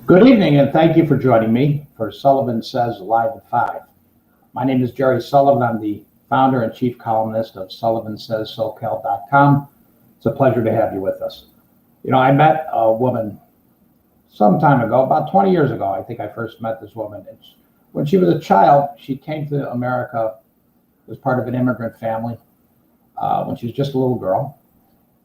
Good evening, and thank you for joining me for Sullivan Says Live at 5. My name is Jerry Sullivan. I'm the founder and chief columnist of SullivanSaysSoCal.com. It's a pleasure to have you with us. You know, I met a woman some time ago, about 20 years ago. I think I first met this woman. When she was a child, she came to America as part of an immigrant family when she was just a little girl.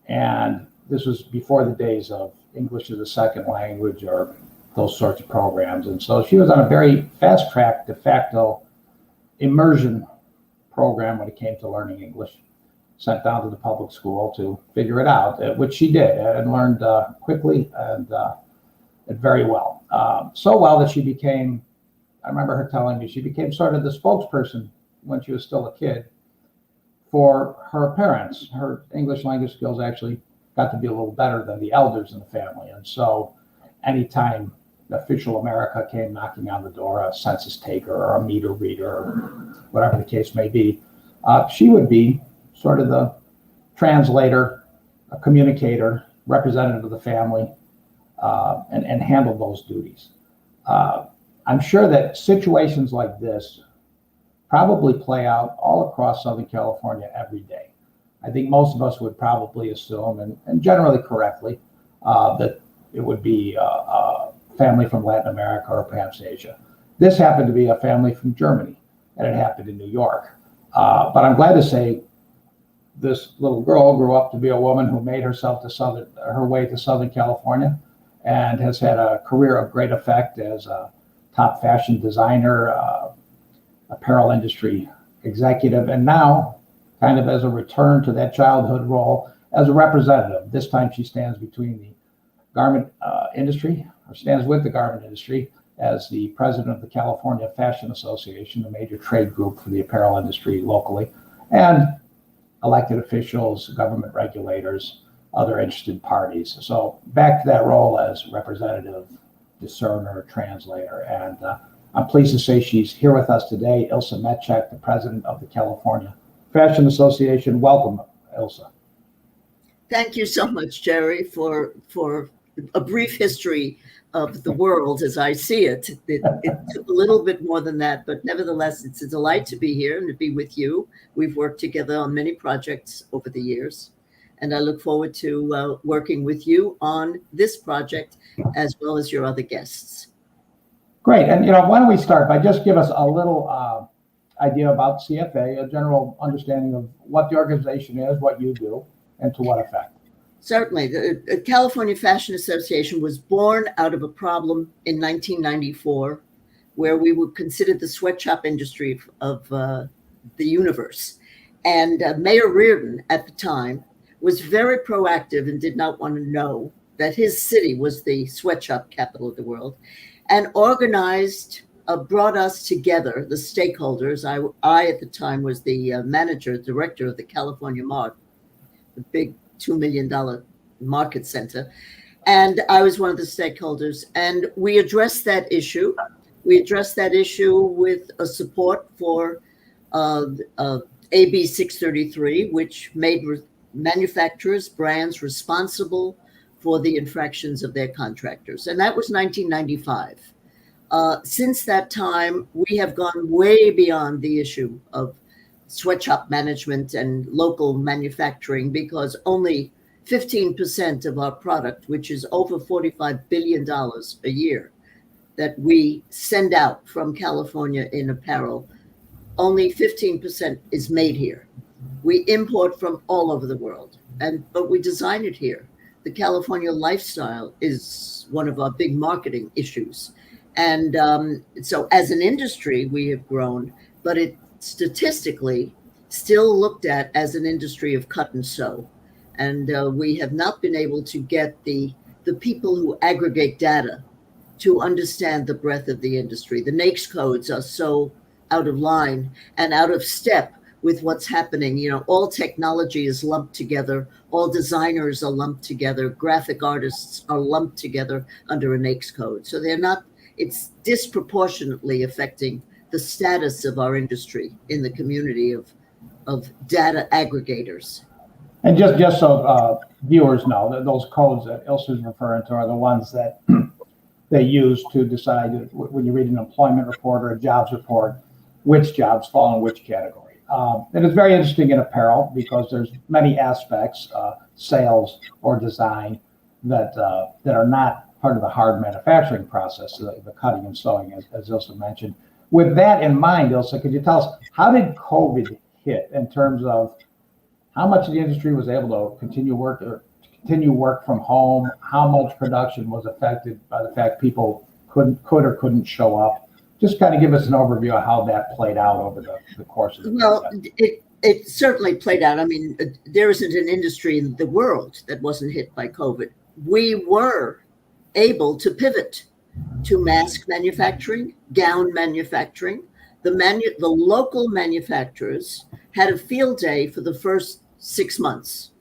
And this was before the days of English as a second language or those sorts of programs. And so she was on a very fast track de facto immersion program when it came to learning English, sent down to the public school to figure it out, which she did and learned quickly and very well. So well that she became, I remember her telling me, she became sort of the spokesperson when she was still a kid for her parents. Her English language skills actually got to be a little better than the elders in the family. And so anytime official America came knocking on the door, a census taker or a meter reader or whatever the case may be, she would be sort of the translator, a communicator, representative of the family, and handle those duties. I'm sure that situations like this probably play out all across Southern California every day. I think most of us would probably assume, and generally correctly, that it would be a family from Latin America or perhaps Asia. This happened to be a family from Germany, and it happened in New York. But I'm glad to say this little girl grew up to be a woman who made herself her way to Southern California and has had a career of great effect as a top fashion designer, apparel industry executive, and now kind of as a return to that childhood role as a representative. This time she stands between the garment industry, or stands with the garment industry as the president of the California Fashion Association, a major trade group for the apparel industry locally, and elected officials, government regulators, other interested parties. So back to that role as representative, discerner, translator, and I'm pleased to say she's here with us today, Ilse Metchek, the president of the California Fashion Association. Welcome, Ilse. Thank you so much, Jerry, for a brief history of the world as I see it. It took a little bit more than that, but nevertheless, it's a delight to be here and to be with you. We've worked together on many projects over the years, and I look forward to working with you on this project as well as your other guests. Great. And, why don't we start by just give us a little idea about CFA, a general understanding of what the organization is, what you do, and to what effect. Certainly. The California Fashion Association was born out of a problem in 1994 where we were considered the sweatshop industry of the universe. And Mayor Reardon at the time was very proactive and did not want to know that his city was the sweatshop capital of the world, and organized, brought us together, the stakeholders. I at the time was the director of the California Mart, the big $2 million market center. And I was one of the stakeholders. And we addressed that issue. We addressed that issue with a support for AB 633, which made manufacturers, brands responsible for the infractions of their contractors. And that was 1995. Since that time, we have gone way beyond the issue of sweatshop management and local manufacturing, because only 15% of our product, which is over $45 billion a year that we send out from California in apparel, only 15% is made here. We import from all over the world, but we design it here. The California lifestyle is one of our big marketing issues. And so as an industry, we have grown, but it statistically still looked at as an industry of cut and sew. And we have not been able to get the people who aggregate data to understand the breadth of the industry. The NAICS codes are so out of line and out of step with what's happening. All technology is lumped together. All designers are lumped together. Graphic artists are lumped together under a NAICS code. So it's disproportionately affecting the status of our industry in the community of data aggregators. And just so viewers know, that those codes that Ilse is referring to are the ones that they use to decide when you read an employment report or a jobs report, which jobs fall in which category. And it's very interesting in apparel because there's many aspects, sales or design, that are not part of the hard manufacturing process, the cutting and sewing, as Ilse mentioned. With that in mind, Ilse, could you tell us, how did COVID hit in terms of how much of the industry was able to continue work from home? How much production was affected by the fact people could or couldn't show up? Just kind of give us an overview of how that played out over the course of the pandemic. It certainly played out. I mean, there isn't an industry in the world that wasn't hit by COVID. We were able to pivot to mask manufacturing, gown manufacturing. The local manufacturers had a field day for the first 6 months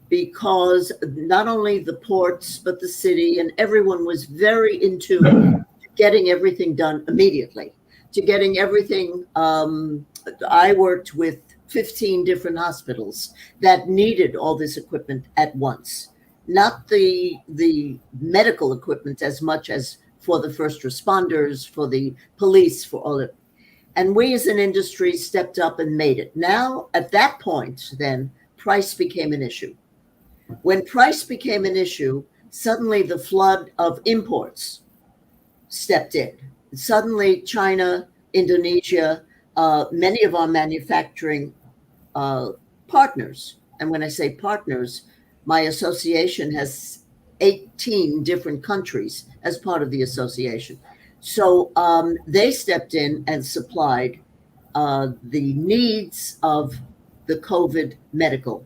because not only the ports, but the city and everyone was very in tune to getting everything done immediately, to getting everything. I worked with 15 different hospitals that needed all this equipment at once, not the medical equipment as much as for the first responders, for the police, for all of it. And we as an industry stepped up and made it. Now, at that point, then, price became an issue. When price became an issue, suddenly the flood of imports stepped in. Suddenly, China, Indonesia, many of our manufacturing partners, and when I say partners, my association has 18 different countries as part of the association. So they stepped in and supplied the needs of the COVID medical.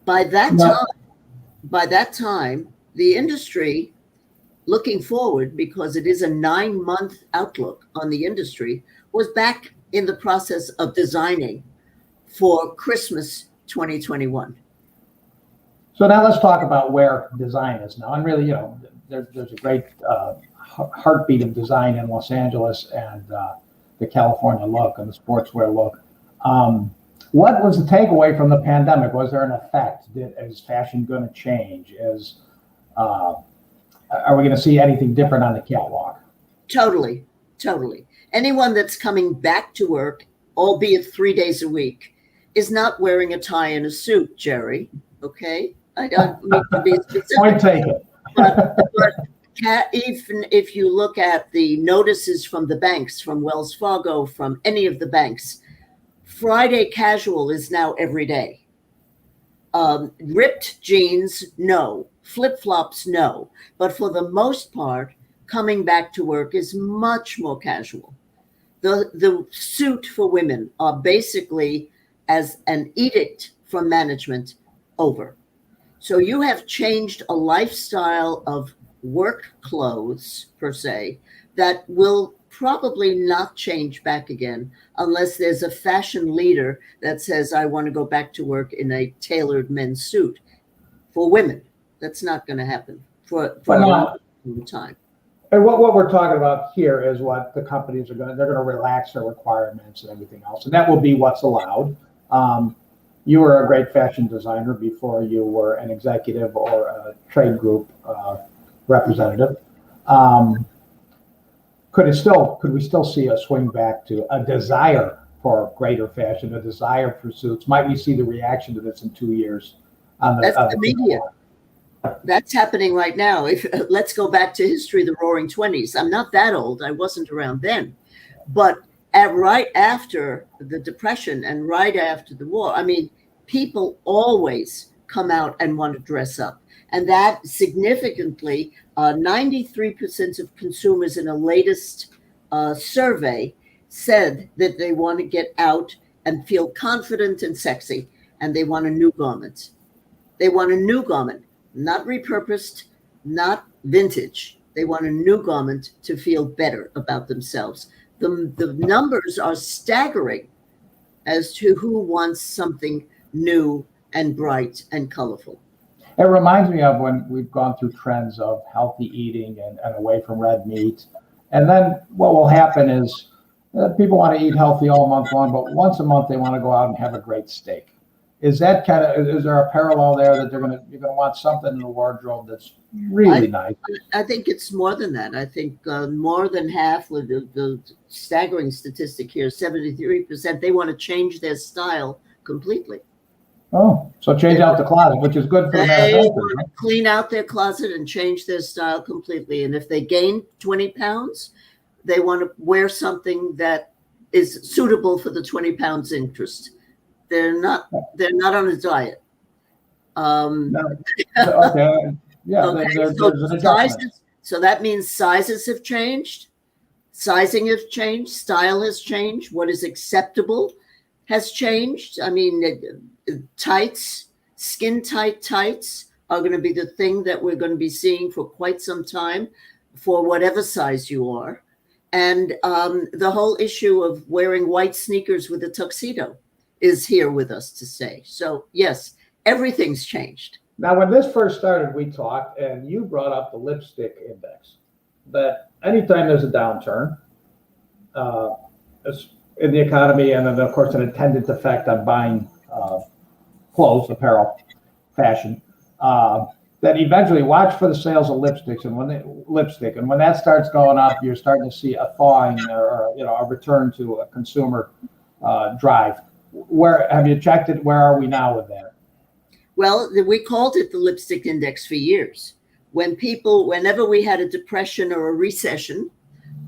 By that time, the industry, looking forward, because it is a 9-month outlook on the industry, was back in the process of designing for Christmas 2021. So now let's talk about where design is now. And really, there's a great heartbeat of design in Los Angeles and the California look and the sportswear look. What was the takeaway from the pandemic? Was there an effect? Is fashion going to change? Are we going to see anything different on the catwalk? Totally. Anyone that's coming back to work, albeit 3 days a week, is not wearing a tie and a suit, Jerry. Okay? I don't need to be specific. Point taken. but even if you look at the notices from the banks, from Wells Fargo, from any of the banks, Friday casual is now every day. Ripped jeans, no. Flip-flops, no. But for the most part, coming back to work is much more casual. The suit for women are basically, as an edict from management, over. So you have changed a lifestyle of work clothes, per se, that will probably not change back again unless there's a fashion leader that says, I want to go back to work in a tailored men's suit. For women, that's not going to happen for a long time. And what we're talking about here is what the companies they're going to relax their requirements and everything else. And that will be what's allowed. You were a great fashion designer before you were an executive or a trade group representative. Could we still see a swing back to a desire for greater fashion, a desire for suits? Might we see the reaction to this in 2 years? That's the media. That's happening right now. Let's go back to history, the Roaring 20s. I'm not that old. I wasn't around then. But right after the Depression and right after the war, I mean, people always come out and want to dress up. And that significantly, 93% of consumers in a latest survey said that they want to get out and feel confident and sexy, and they want a new garment. They want a new garment, not repurposed, not vintage. They want a new garment to feel better about themselves. The numbers are staggering as to who wants something new and bright and colorful. It reminds me of when we've gone through trends of healthy eating and away from red meat. And then what will happen is people want to eat healthy all month long, but once a month they want to go out and have a great steak. Is that kind of, is there a parallel there that you're gonna want something in the wardrobe that's really nice? I think it's more than that. I think more than half of the staggering statistic here, 73%, they want to change their style completely. Oh, so change out the closet, which is good for the They manufacturers. want to clean out their closet and change their style completely. And if they gain 20 pounds, they want to wear something that is suitable for the 20 pounds interest. They're not on a diet. No. Okay, yeah, Okay, there's so an adjustment. so that means sizes have changed, sizing has changed, style has changed, what is acceptable has changed. I mean, tights, skin tight tights are going to be the thing that we're going to be seeing for quite some time for whatever size you are. And the whole issue of wearing white sneakers with a tuxedo is here with us to stay. So yes, everything's changed. Now, when this first started, we talked, and you brought up the lipstick index. That anytime there's a downturn in the economy, and then of course an attendant effect on buying clothes, apparel, fashion, that eventually watch for the sales of lipsticks, and when that starts going up, you're starting to see a thawing or a return to a consumer drive. Where have you checked it? Where are we now with that? Well, we called it the lipstick index for years. Whenever we had a depression or a recession,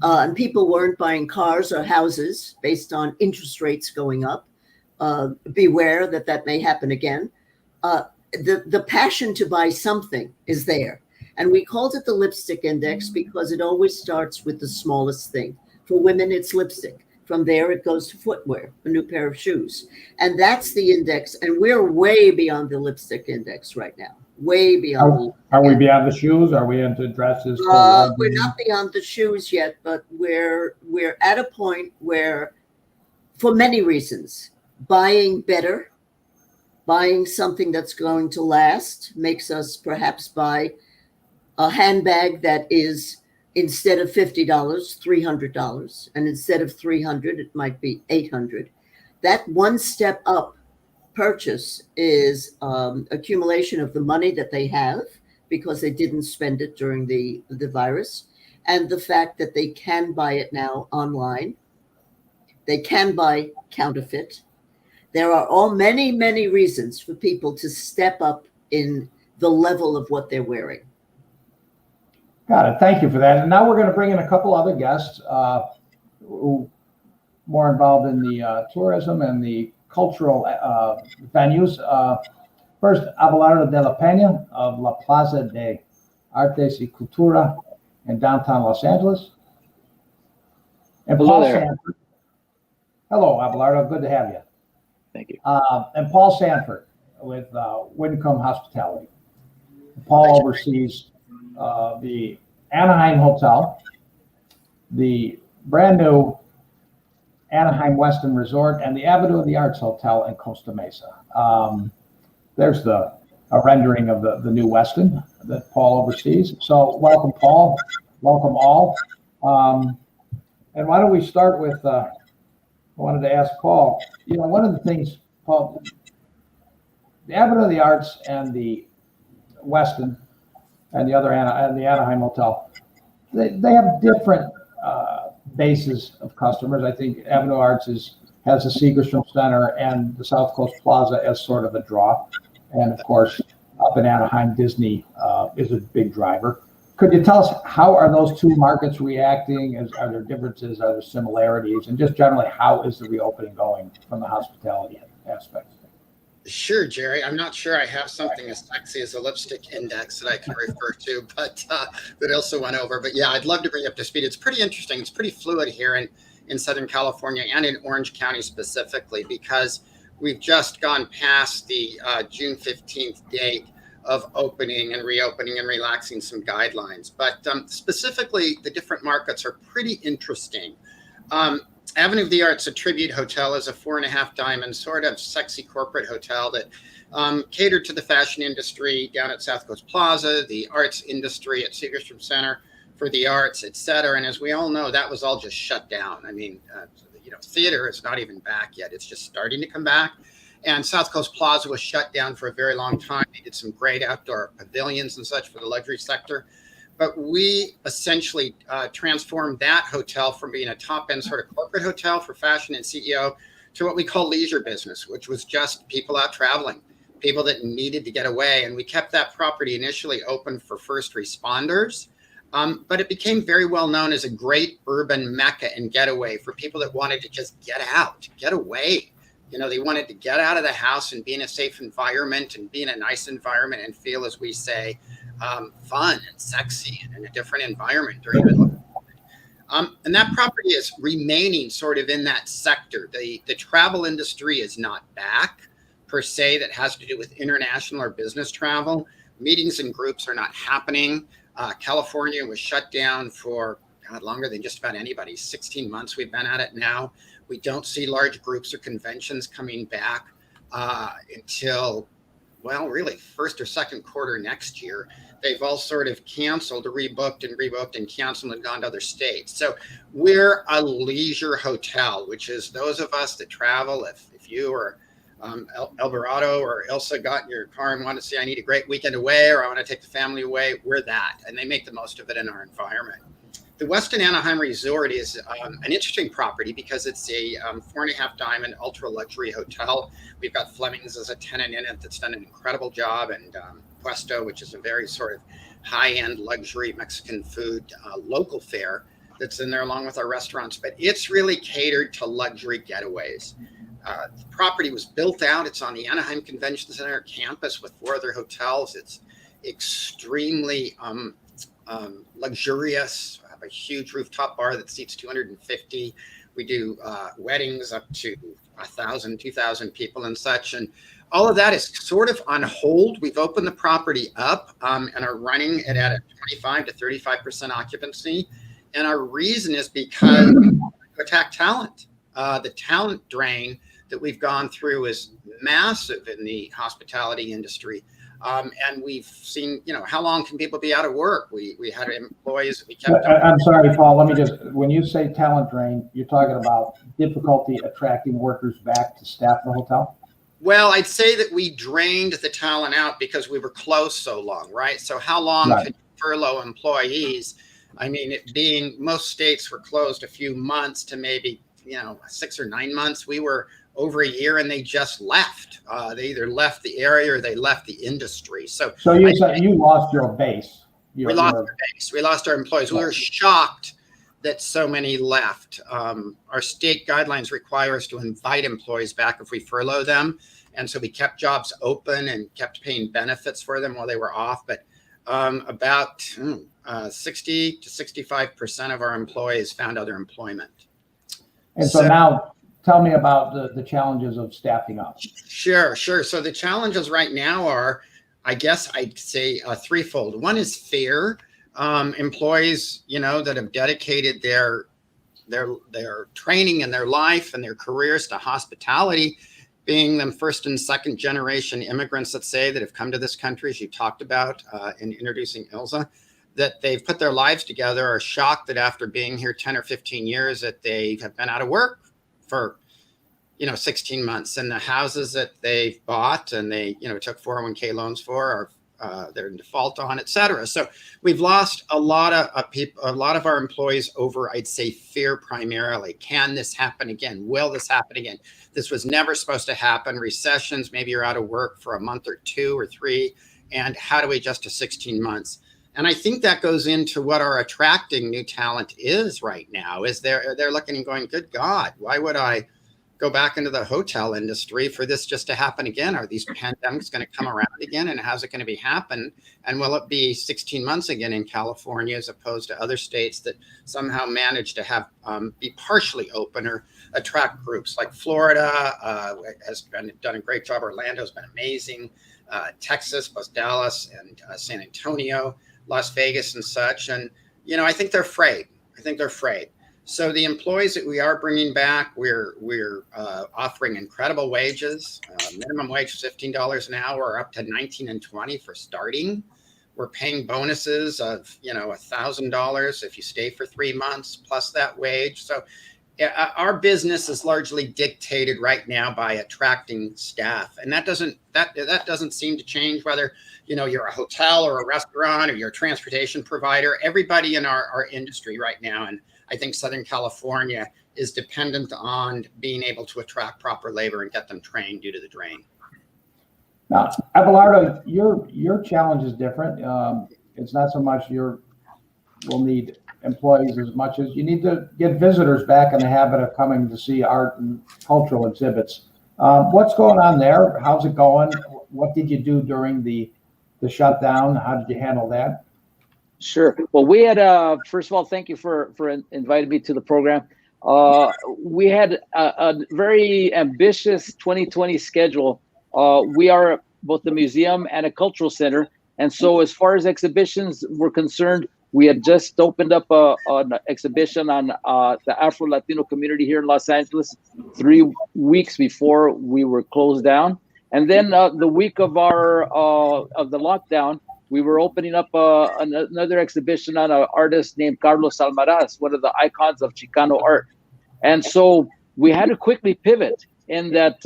and people weren't buying cars or houses based on interest rates going up, beware that may happen again. The passion to buy something is there. And we called it the lipstick index because it always starts with the smallest thing. For women, it's lipstick. From there, it goes to footwear, a new pair of shoes. And that's the index. And we're way beyond the lipstick index right now. Way beyond. Are we beyond the shoes? Are we into dresses? We're not beyond the shoes yet, but we're at a point where, for many reasons, buying better, buying something that's going to last makes us perhaps buy a handbag that is, instead of $50, $300, and instead of $300, it might be $800. That one step up purchase is accumulation of the money that they have because they didn't spend it during the virus, and the fact that they can buy it now online. They can buy counterfeit. There are many, many reasons for people to step up in the level of what they're wearing. Got it. Thank you for that. And now we're going to bring in a couple other guests who more involved in the tourism and the cultural venues. First, Abelardo de la Peña of La Plaza de Artes y Cultura in downtown Los Angeles. And Hello Paul there. Sanford. Hello, Abelardo. Good to have you. Thank you. And Paul Sanford with Wincome Hospitality. Paul oversees the Anaheim Hotel, the brand new Anaheim Westin Resort, and the Avenue of the Arts Hotel in Costa Mesa. There's a rendering of the new Westin that Paul oversees. So welcome, Paul. Welcome all. And why don't we start with, I wanted to ask Paul, one of the things, Paul, the Avenue of the Arts and the Westin and the Anaheim Hotel, they have different bases of customers. I think Avenue Arts has the Segerstrom Center and the South Coast Plaza as sort of a draw. And of course, up in Anaheim, Disney is a big driver. Could you tell us how are those two markets reacting? Are there differences? Are there similarities? And just generally, how is the reopening going from the hospitality aspect? Sure, Jerry. I'm not sure I have something as sexy as a lipstick index that I can refer to, but that also went over. But yeah, I'd love to bring you up to speed. It's pretty interesting. It's pretty fluid here in Southern California and in Orange County specifically, because we've just gone past the June 15th date of opening and reopening and relaxing some guidelines. But specifically, the different markets are pretty interesting. Avenue of the Arts, a tribute hotel, is a 4.5 diamond sort of sexy corporate hotel that catered to the fashion industry down at South Coast Plaza, the arts industry at Segerstrom Center for the Arts, et cetera. And as we all know, that was all just shut down. I mean, theater is not even back yet. It's just starting to come back. And South Coast Plaza was shut down for a very long time. They did some great outdoor pavilions and such for the luxury sector. But we essentially transformed that hotel from being a top-end sort of corporate hotel for fashion and CEO to what we call leisure business, which was just people out traveling, people that needed to get away. And we kept that property initially open for first responders. But it became very well known as a great urban mecca and getaway for people that wanted to just get out, get away. You know, they wanted to get out of the house and be in a safe environment and be in a nice environment and feel, as we say, fun and sexy and in a different environment during the and that property is remaining sort of in that sector. The travel industry is not back per se. That has to do with international or business travel. Meetings and groups are not happening. California was shut down for longer than just about anybody. 16 months we've been at it now. We don't see large groups or conventions coming back until, well, really first or second quarter next year. They've all sort of canceled or rebooked and canceled and gone to other states. So we're a leisure hotel, which is those of us that travel. If you or Abelardo or Ilse got in your car and want to say, I need a great weekend away, or I want to take the family away, we're that. And they make the most of it in our environment. The Westin Anaheim Resort is an interesting property because it's a 4.5 diamond ultra luxury hotel. We've got Fleming's as a tenant in it that's done an incredible job, and Puesto, which is a very sort of high-end luxury Mexican food local fare that's in there along with our restaurants. But it's really catered to luxury getaways. The property was built out. It's on the Anaheim Convention Center campus with 4 other hotels. It's extremely luxurious. We have a huge rooftop bar that seats 250. We do weddings up to 1,000, 2,000 people and such. And all of that is sort of on hold. We've opened the property up and are running it at a 25 to 35% occupancy. And our reason is because we attack talent. The talent drain that we've gone through is massive in the hospitality industry. And we've seen, how long can people be out of work? We had employees that we kept. I'm sorry, Paul, when you say talent drain, you're talking about difficulty attracting workers back to staff the hotel? Well, I'd say that we drained the talent out because we were closed so long, right? So how long could you furlough employees? I mean, it being most states were closed a few months to maybe, 6 or 9 months. We were over a year and they just left. They either left the area or they left the industry. So you lost your base. We lost our base. We lost our employees. We were shocked that so many left. Our state guidelines require us to invite employees back if we furlough them. And so we kept jobs open and kept paying benefits for them while they were off. But about 60 to 65% of our employees found other employment. And so now tell me about the challenges of staffing up. Sure. So the challenges right now are, I guess I'd say threefold. One is fear. Employees, that have dedicated their training and their life and their careers to hospitality, being them first and second generation immigrants, let's say, that have come to this country, as you talked about in introducing Ilse, that they've put their lives together, are shocked that after being here 10 or 15 years that they have been out of work for 16 months, and the houses that they've bought and they took 401k loans for are they're in default on, et cetera. So we've lost a lot of people, a lot of our employees over, I'd say, fear primarily. Can this happen again? Will this happen again? This was never supposed to happen. Recessions, maybe you're out of work for a month or 2 or 3, and how do we adjust to 16 months? And I think that goes into what our attracting new talent is right now, is they're looking and going, good God, why would I go back into the hotel industry for this just to happen again? Are these pandemics going to come around again? And how's it going to be happen? And will it be 16 months again in California, as opposed to other states that somehow manage to have be partially open or attract groups? Like Florida has done a great job. Orlando's been amazing. Texas, both Dallas and San Antonio, Las Vegas and such. And, I think they're afraid. So the employees that we are bringing back, we're offering incredible wages. Minimum wage is $15 an hour, up to $19 and $20 for starting. We're paying bonuses of $1,000 if you stay for 3 months plus that wage. So our business is largely dictated right now by attracting staff, and that doesn't seem to change whether you're a hotel or a restaurant or you're a transportation provider. Everybody in our industry right now, and I think Southern California is dependent on being able to attract proper labor and get them trained due to the drain. Now, Abelardo, your challenge is different. It's not so much we'll need employees as much as you need to get visitors back in the habit of coming to see art and cultural exhibits. What's going on there? How's it going? What did you do during the shutdown? How did you handle that? Sure. Well, we had, first of all, thank you for inviting me to the program. We had a very ambitious 2020 schedule. We are both a museum and a cultural center. And so as far as exhibitions were concerned, we had just opened up an exhibition on the Afro-Latino community here in Los Angeles 3 weeks before we were closed down. And then the week of of the lockdown, we were opening up another exhibition on an artist named Carlos Almaraz, one of the icons of Chicano art. And so we had to quickly pivot in that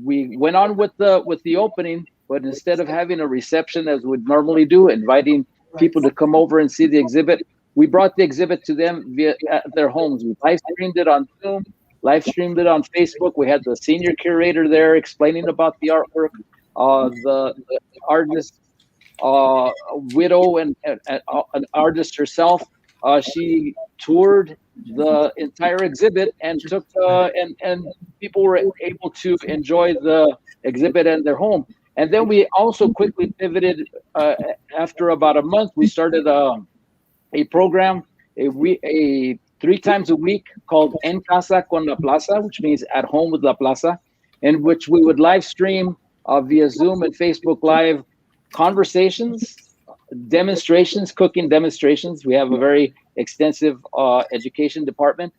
we went on with the opening, but instead of having a reception as we'd normally do, inviting people to come over and see the exhibit, we brought the exhibit to them via their homes. We live streamed it on Zoom, live streamed it on Facebook. We had the senior curator there explaining about the artwork, the artist, widow and an artist herself. She toured the entire exhibit and took and people were able to enjoy the exhibit in their home. And then we also quickly pivoted. After about a month, we started a program, a 3 times a week called En Casa con la Plaza, which means at home with La Plaza, in which we would live stream via Zoom and Facebook Live conversations, demonstrations, cooking demonstrations. We have a very extensive education department,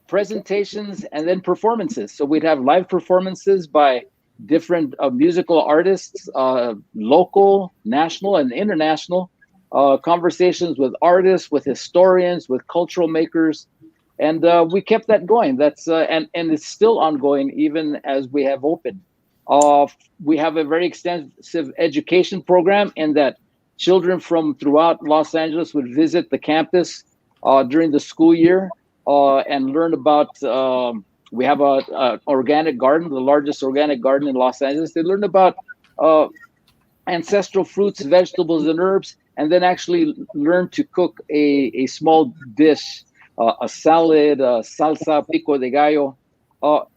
presentations, and then performances. So we'd have live performances by different musical artists, local, national, and international, conversations with artists, with historians, with cultural makers, and we kept that going. That's and it's still ongoing even as we have opened. We have a very extensive education program in that children from throughout Los Angeles would visit the campus during the school year and learn about. We have a organic garden, the largest organic garden in Los Angeles. They learned about ancestral fruits, vegetables, and herbs, and then actually learn to cook a small dish, a salad, salsa, pico de gallo,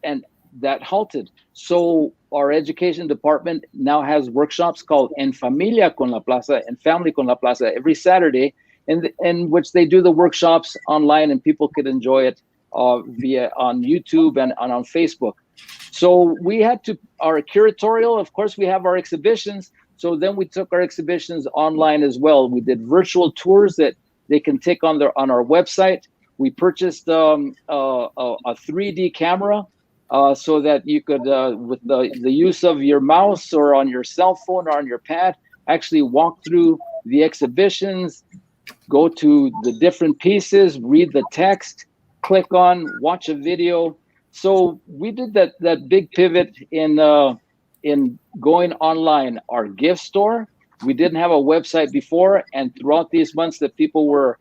and that halted. So our education department now has workshops called En Familia con la Plaza and Family con la Plaza every Saturday, in which they do the workshops online and people could enjoy it via on YouTube and on Facebook. So we had to, our curatorial, of course, we have our exhibitions. So then we took our exhibitions online as well. We did virtual tours that they can take on our website. We purchased a 3D camera so that you could, with the use of your mouse or on your cell phone or on your pad, actually walk through the exhibitions, go to the different pieces, read the text, click on, watch a video. So we did that big pivot in going online. Our gift store, we didn't have a website before, and throughout these months that people were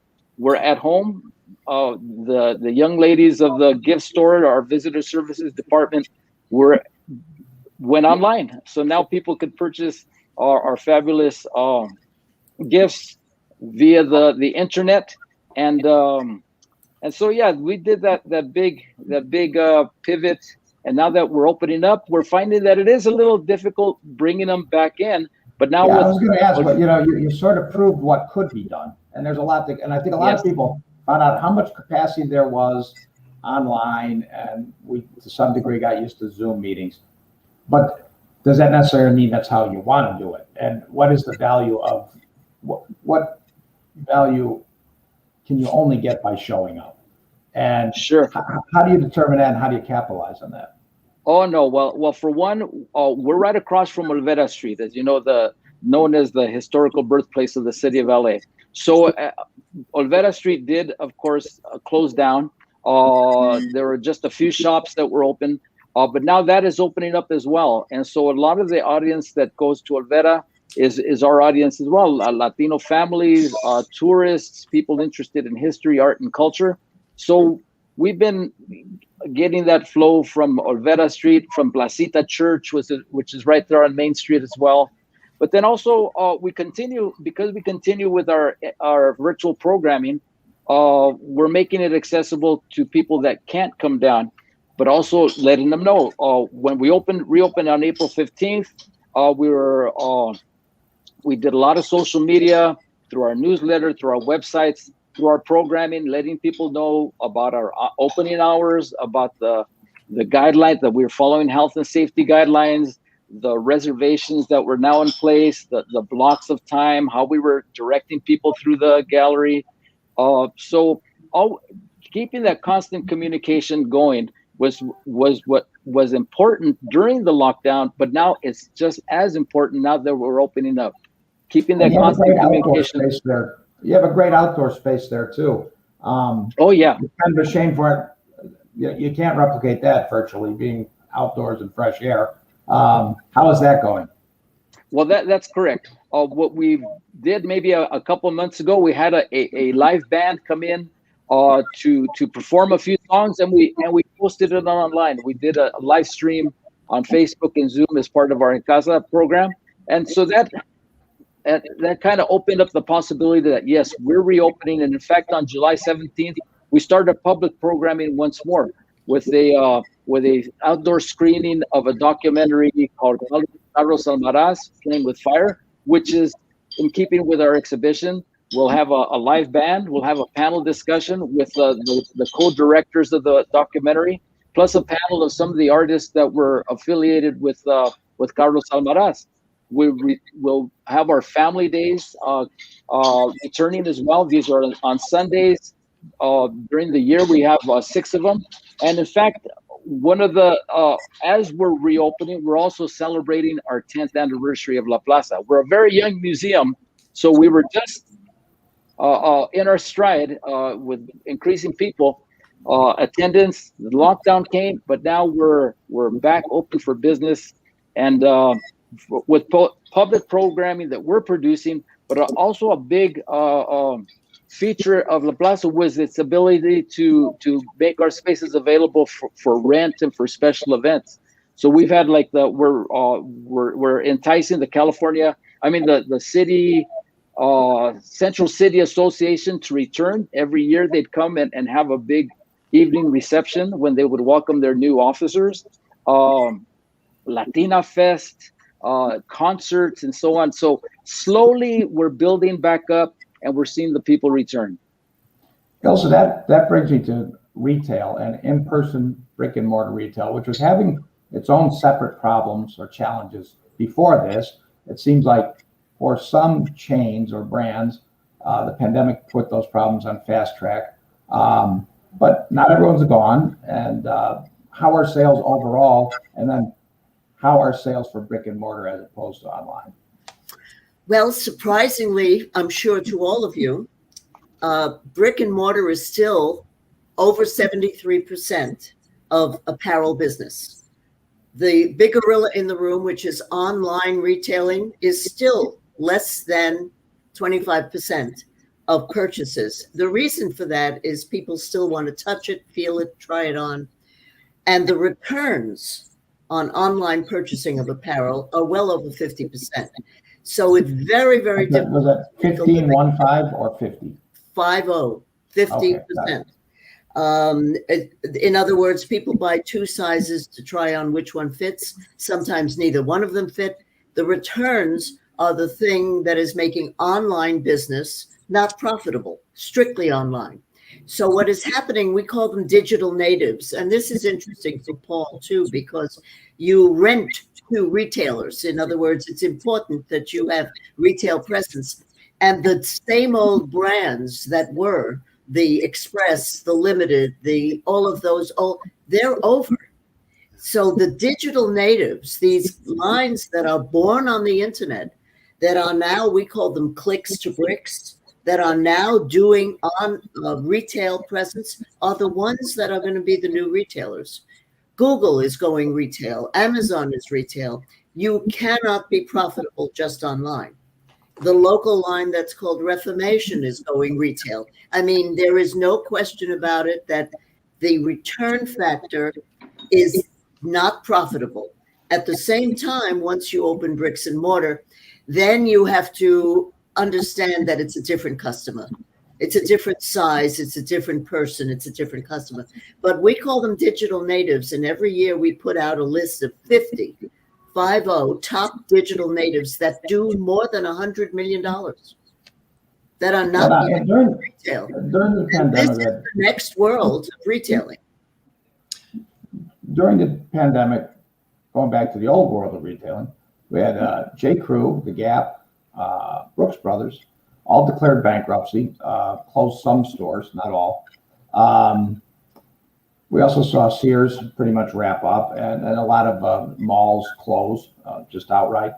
at home, the young ladies of the gift store, our visitor services department, went online. So now people could purchase our fabulous gifts via the internet, and so yeah, we did that big pivot. And now that we're opening up, we're finding that it is a little difficult bringing them back in. But now I was going to ask, but you sort of proved what could be done, and there's a lot and I think a lot of people found out how much capacity there was online, and we to some degree got used to Zoom meetings. But does that necessarily mean that's how you want to do it? And what is the value of what value can you only get by showing up? And sure, how do you determine that, and how do you capitalize on that? Oh no, well, for one, we're right across from Olvera Street, as you know, known as the historical birthplace of the city of LA. So Olvera Street did, of course, close down. There were just a few shops that were open, but now that is opening up as well. And so a lot of the audience that goes to Olvera is our audience as well. Latino families, tourists, people interested in history, art, and culture. So we've been getting that flow from Olvera Street, from Placita Church, which is right there on Main Street as well. But then also we continue with our virtual programming. We're making it accessible to people that can't come down, but also letting them know. When we reopened on April 15th, we did a lot of social media through our newsletter, through our websites, through our programming, letting people know about our opening hours, about the guidelines that we're following, health and safety guidelines, the reservations that were now in place, the blocks of time, how we were directing people through the gallery. So keeping that constant communication going was what was important during the lockdown, but now it's just as important now that we're opening up. Keeping that constant communication. You have a great outdoor space there too. Oh yeah. It's kind of a shame for it. You can't replicate that virtually, being outdoors in fresh air. How is that going? Well, that's correct. What we did maybe a couple of months ago, we had a live band come in to perform a few songs, and we posted it online. We did a live stream on Facebook and Zoom as part of our En Casa program, and so that kind of opened up the possibility that yes, we're reopening. And in fact, on July 17th, we started public programming once more with a outdoor screening of a documentary called Carlos Almaraz, Playing with Fire, which is in keeping with our exhibition. We'll have a live band. We'll have a panel discussion with the co-directors of the documentary, plus a panel of some of the artists that were affiliated with Carlos Almaraz. We'll have our family days returning as well. These are on Sundays. During the year, we have 6 of them. And in fact, one of the, as we're reopening, we're also celebrating our 10th anniversary of La Plaza. We're a very young museum, so we were just in our stride with increasing people attendance. The lockdown came, but now we're back open for business, and with public programming that we're producing, but also a big feature of La Plaza was its ability to make our spaces available for rent and for special events. So we've had we're enticing the city Central City Association to return. Every year they'd come and have a big evening reception when they would welcome their new officers. Latina Fest, concerts, and so on. So slowly we're building back up, and we're seeing the people return. Also, that brings me to retail and in-person brick and mortar retail, which was having its own separate problems or challenges before this. It seems like for some chains or brands, the pandemic put those problems on fast track. But not everyone's gone. And how are sales overall? And then how are sales for brick and mortar as opposed to online? Well, surprisingly, I'm sure to all of you, brick and mortar is still over 73% of apparel business. The big gorilla in the room, which is online retailing, is still less than 25% of purchases. The reason for that is people still want to touch it, feel it, try it on. And the returns on online purchasing of apparel are well over 50%. So it's very, very difficult. Was that 15, 1-5 or 50? 50%. Okay, in other words, people buy 2 sizes to try on which one fits. Sometimes neither one of them fit. The returns are the thing that is making online business not profitable, strictly online. So what is happening, we call them digital natives. And this is interesting for Paul too, because you rent to retailers. In other words, it's important that you have retail presence. And the same old brands that were the Express, the Limited, all of those, they're over. So the digital natives, these lines that are born on the internet, that are now, we call them clicks to bricks, that are now doing on retail presence are the ones that are going to be the new retailers. Google is going retail. Amazon is retail. You cannot be profitable just online. The local line that's called Reformation is going retail. I mean, there is no question about it that the return factor is not profitable. At the same time, once you open bricks and mortar, then you have to understand that it's a different customer. It's a different size. It's a different person. It's a different customer. But we call them digital natives. And every year we put out a list of 50 top digital natives that do more than $100 million that are not during retail. During the pandemic, this is the next world of retailing. During the pandemic, going back to the old world of retailing, we had J. Crew, The Gap, Brooks Brothers, all declared bankruptcy, closed some stores, not all. We also saw Sears pretty much wrap up, and a lot of malls close just outright.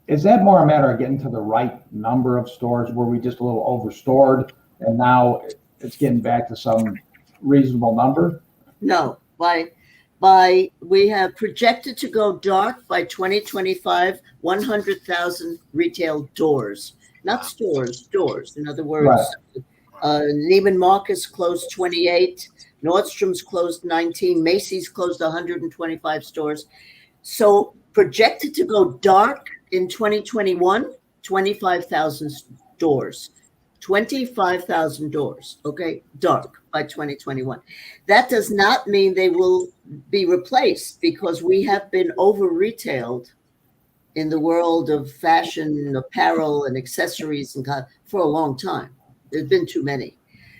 Is that more a matter of getting to the right number of stores? Were we just a little overstored, and now it's getting back to some reasonable number? No, we have projected to go dark by 2025, 100,000 retail doors, not stores, doors. In other words, right. Neiman Marcus closed 28, Nordstrom's closed 19, Macy's closed 125 stores. So projected to go dark in 2021, 25,000 doors. 25,000 doors, okay, dark by 2021. That does not mean they will be replaced, because we have been over-retailed in the world of fashion, apparel, and accessories and for a long time. There's been too many.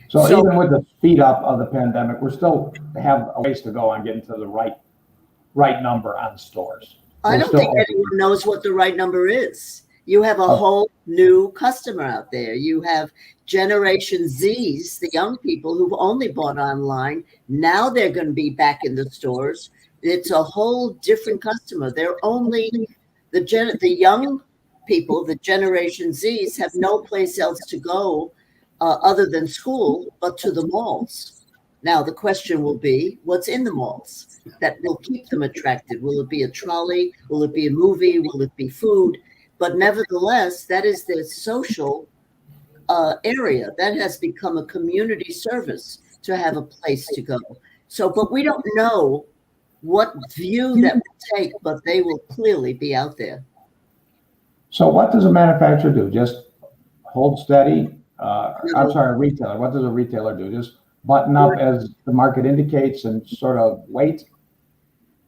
So even with the speed up of the pandemic, we still have a ways to go on getting to the right number on stores. I don't think anyone knows what the right number is. You have a whole new customer out there. You have Generation Zs, the young people who've only bought online. Now they're going to be back in the stores. It's a whole different customer. They're only the young people, the Generation Zs, have no place else to go other than school, but to the malls. Now, the question will be, what's in the malls that will keep them attracted? Will it be a trolley? Will it be a movie? Will it be food? But nevertheless, that is their social area. That has become a community service to have a place to go. So, but we don't know what view that will take, but they will clearly be out there. So what does a manufacturer do? Just hold steady? I'm sorry, a retailer. What does a retailer do? Just button up as the market indicates and sort of wait?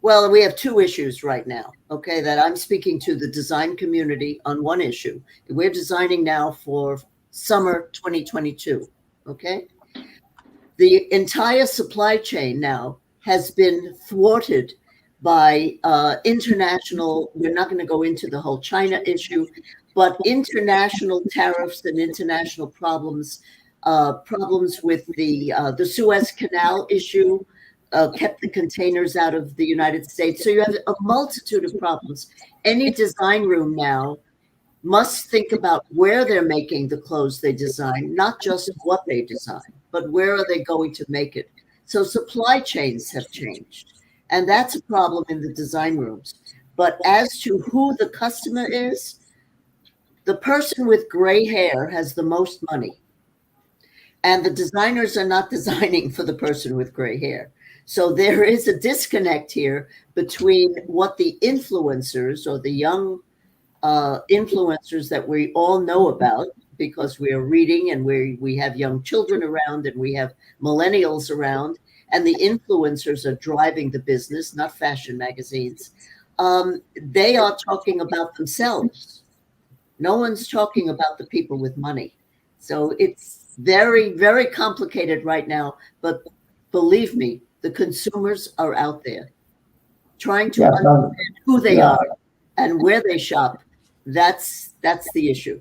Well, we have two issues right now, okay, that I'm speaking to the design community on one issue. We're designing now for summer 2022, okay? The entire supply chain now has been thwarted by international, we're not going to go into the whole China issue, but international tariffs and international problems, problems with the Suez Canal issue, kept the containers out of the United States. So you have a multitude of problems. Any design room now must think about where they're making the clothes they design, not just what they design, but where are they going to make it. So supply chains have changed, and that's a problem in the design rooms. But as to who the customer is, the person with gray hair has the most money, and the designers are not designing for the person with gray hair. So there is a disconnect here between what the influencers or the young influencers that we all know about, because we are reading and we have young children around and we have millennials around, and the influencers are driving the business, not fashion magazines. They are talking about themselves. No one's talking about the people with money. So it's very, very complicated right now. But believe me, the consumers are out there trying to understand who they are and where they shop. That's the issue.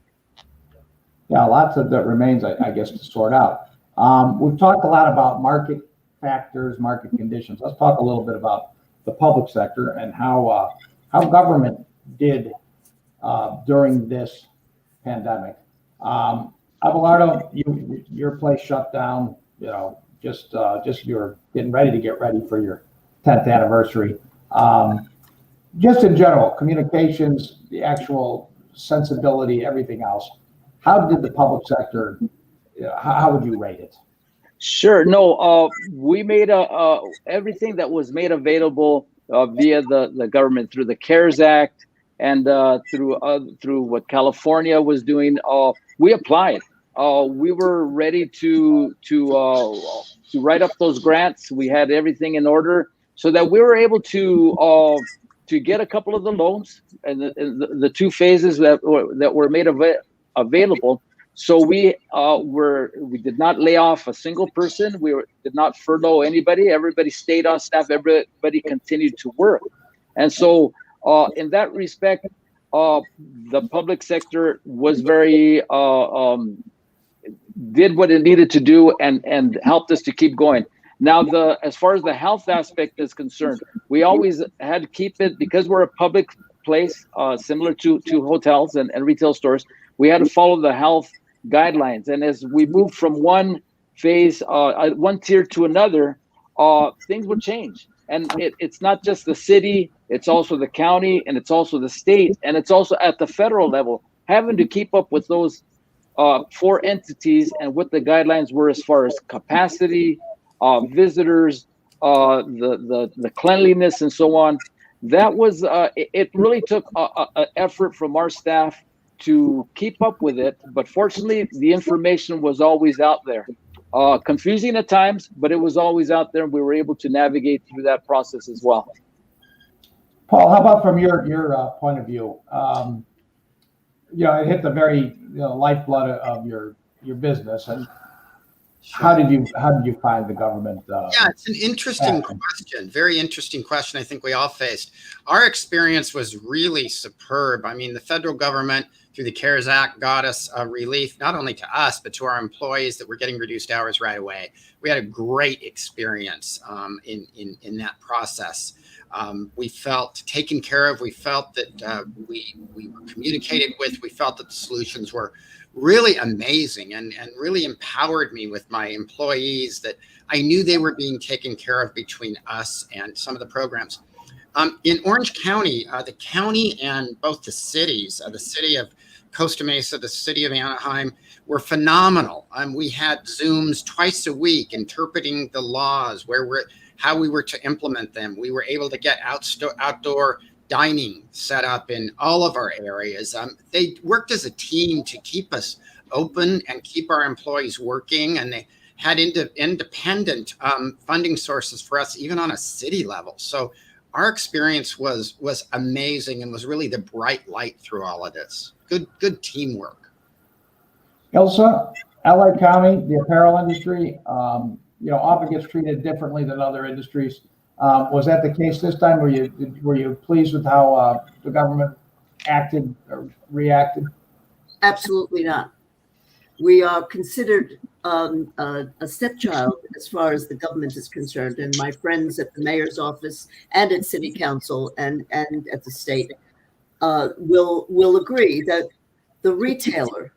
Yeah, lots of that remains, I guess, to sort out. We've talked a lot about market factors, market conditions. Let's talk a little bit about the public sector and how government did during this pandemic. Abelardo, your place shut down, just you're getting ready to get ready for your 10th anniversary. Just in general, communications, the actual sensibility, everything else. How did the public sector, how would you rate it? Sure. No, we made everything that was made available via the government through the CARES Act and through what California was doing. We applied. We were ready to write up those grants. We had everything in order so that we were able to get a couple of the loans and the two phases that were made available. So we did not lay off a single person. We did not furlough anybody. Everybody stayed on staff. Everybody continued to work. And so in that respect, the public sector was very did what it needed to do and helped us to keep going. Now, as far as the health aspect is concerned, we always had to keep it because we're a public place, similar to hotels and retail stores. We had to follow the health guidelines. And as we moved from one phase, one tier to another, things would change. And it's not just the city, it's also the county, and it's also the state, and it's also at the federal level, having to keep up with those 4 entities and what the guidelines were as far as capacity, visitors, the cleanliness, and so on. That was, it really took an effort from our staff to keep up with it, but fortunately, the information was always out there. Confusing at times, but it was always out there, and we were able to navigate through that process as well. Paul, how about from your point of view? It hit the very lifeblood of your business, and how did you find the government? Yeah, it's an interesting question. Very interesting question. I think we all faced. Our experience was really superb. I mean, the federal government through the CARES Act got us relief, not only to us, but to our employees that were getting reduced hours right away. We had a great experience in that process. We felt taken care of. We felt that we were communicated with. We felt that the solutions were really amazing and really empowered me with my employees, that I knew they were being taken care of between us and some of the programs. In Orange County, the county and both the cities, the city of Costa Mesa, the city of Anaheim, were phenomenal. We had Zooms twice a week interpreting the laws, how we were to implement them. We were able to get outdoor dining set up in all of our areas. They worked as a team to keep us open and keep our employees working, and they had independent funding sources for us, even on a city level. So our experience was amazing and was really the bright light through all of this. Good teamwork. Ilse, LA County, the apparel industry, often gets treated differently than other industries. Was that the case this time? Were you pleased with how the government acted or reacted? Absolutely not. We are considered a stepchild as far as the government is concerned, and my friends at the mayor's office and at city council and at the state will agree that the retailer,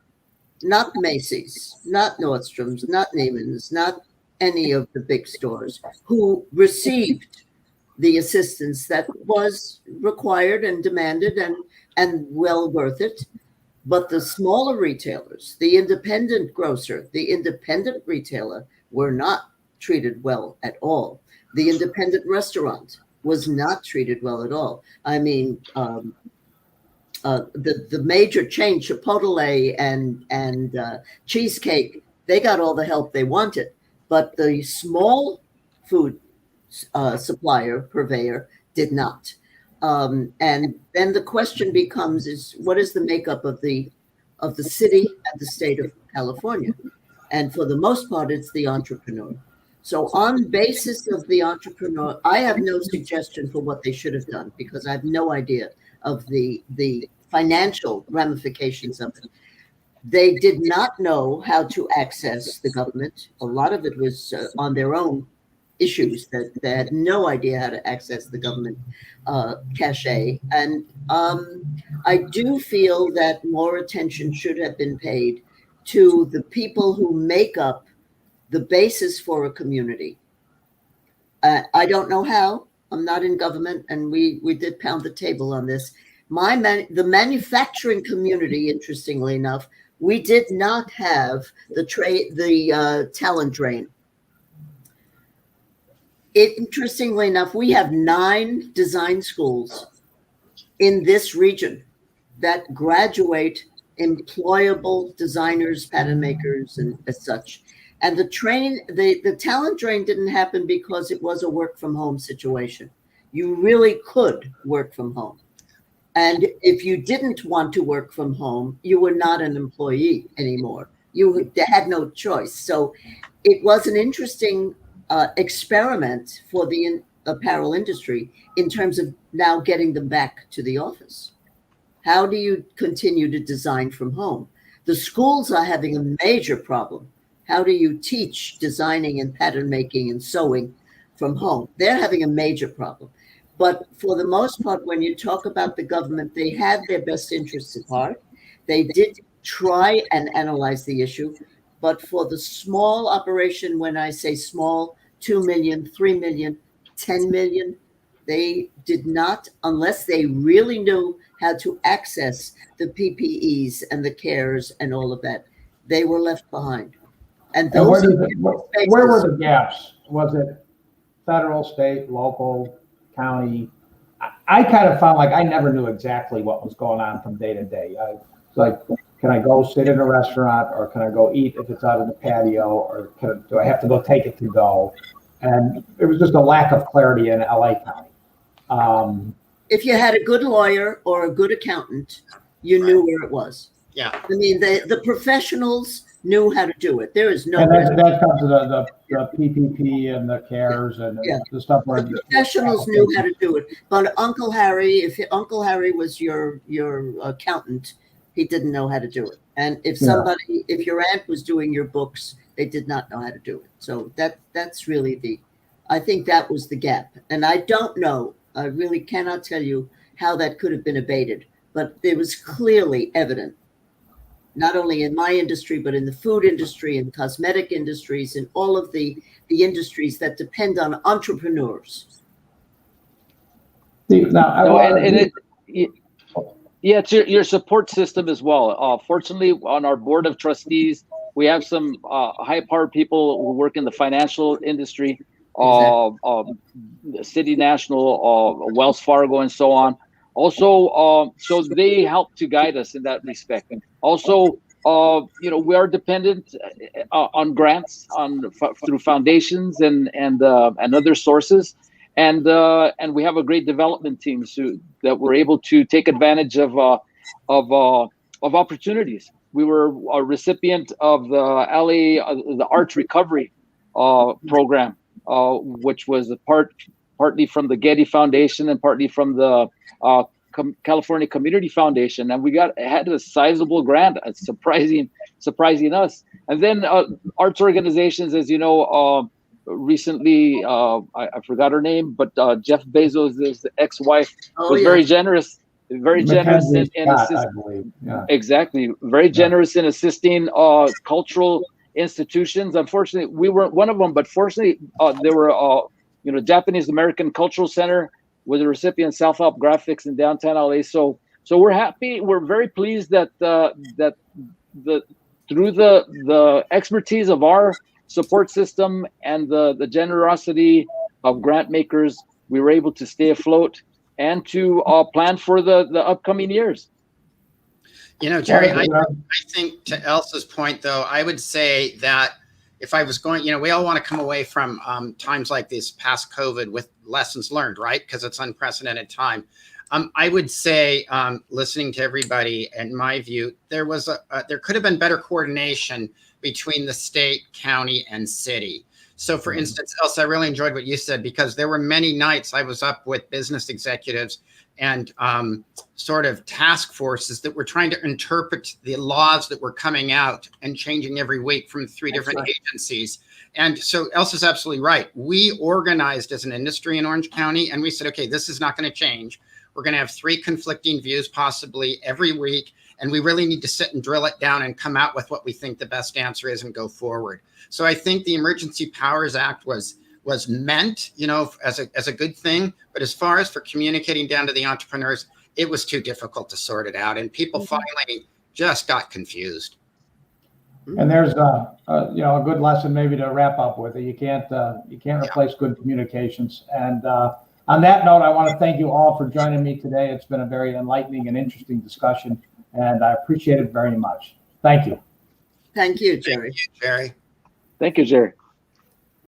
not Macy's, not Nordstrom's, not Neiman's, not any of the big stores, who received the assistance that was required and demanded and well worth it. But the smaller retailers, the independent grocer, the independent retailer, were not treated well at all. The independent restaurant was not treated well at all. I mean, the major chain, Chipotle and Cheesecake, they got all the help they wanted. But the small food supplier, purveyor, did not. And then the question becomes: what is the makeup of the city and the state of California? And for the most part, it's the entrepreneur. So on basis of the entrepreneur, I have no suggestion for what they should have done, because I have no idea of the financial ramifications of it. They did not know how to access the government. A lot of it was on their own issues that they had no idea how to access the government cachet. And I do feel that more attention should have been paid to the people who make up the basis for a community. I don't know how. I'm not in government, and we did pound the table on this. The manufacturing community, interestingly enough, we did not have the talent drain. Interestingly enough, we have 9 design schools in this region that graduate employable designers, pattern makers, and as such. And the talent drain didn't happen because it was a work from home situation. You really could work from home. And if you didn't want to work from home, you were not an employee anymore. You had no choice. So it was an interesting experiment for the apparel industry in terms of now getting them back to the office. How do you continue to design from home? The schools are having a major problem. How do you teach designing and pattern making and sewing from home? They're having a major problem. But for the most part, when you talk about the government, they had their best interests at heart. They did try and analyze the issue. But for the small operation, when I say small, 2 million, 3 million, 10 million, they did not, unless they really knew how to access the PPEs and the cares and all of that, they were left behind. And those where were the gaps? Was it federal, state, local, county? I kind of found like I never knew exactly what was going on from day to day. It's like, can I go sit in a restaurant, or can I go eat if it's out in the patio, or do I have to go take it to go? And it was just a lack of clarity in LA County. If you had a good lawyer or a good accountant, you knew where it was. Yeah. I mean, the professionals knew how to do it. There is no. And that comes to the PPP and the cares and the stuff where the professionals knew how to do it. But Uncle Harry, if Uncle Harry was your accountant, he didn't know how to do it. And if if your aunt was doing your books, they did not know how to do it. So that's really I think that was the gap. And I don't know, I really cannot tell you how that could have been abated, but it was clearly evident, not only in my industry, but in the food industry and cosmetic industries and all of the industries that depend on entrepreneurs. It's your support system as well. Fortunately, on our board of trustees, we have some high-powered people who work in the financial industry, City National, Wells Fargo, and so on. Also, so they help to guide us in that respect. Also, we are dependent on grants through foundations and other sources, and we have a great development team that we're able to take advantage of opportunities. We were a recipient of the Arts Recovery program, which was partly from the Getty Foundation and partly from the California Community Foundation, and we had a sizable grant, surprising us. And then arts organizations, as you know, recently I forgot her name, but Jeff Bezos' ex-wife was very generous. Very generous in assisting. Exactly, very generous in assisting cultural institutions. Unfortunately, we weren't one of them, but fortunately, there were Japanese American Cultural Center was a recipient, Self Help Graphics in downtown LA. So we're happy. We're very pleased that through the expertise of our support system and the generosity of grant makers, we were able to stay afloat and to plan for the upcoming years. Jerry, I think to Ilse's point, though, I would say that if I was going, we all want to come away from times like this past COVID with lessons learned, right? Because it's unprecedented time. I would say, listening to everybody, in my view, there could have been better coordination between the state, county, and city. So for instance, Ilse, I really enjoyed what you said, because there were many nights I was up with business executives and sort of task forces that were trying to interpret the laws that were coming out and changing every week from three different agencies. And so Ilse's absolutely right. We organized as an industry in Orange County, and we said, okay, this is not going to change. We're going to have 3 conflicting views possibly every week. And we really need to sit and drill it down and come out with what we think the best answer is and go forward. So I think the Emergency Powers Act was meant, as a good thing. But as far as for communicating down to the entrepreneurs, it was too difficult to sort it out. And people finally just got confused. And there's a good lesson maybe to wrap up with. You can't replace good communications. And on that note, I want to thank you all for joining me today. It's been a very enlightening and interesting discussion, and I appreciate it very much. Thank you. Thank you, Jerry. Thank you, Jerry. Thank you, Jerry.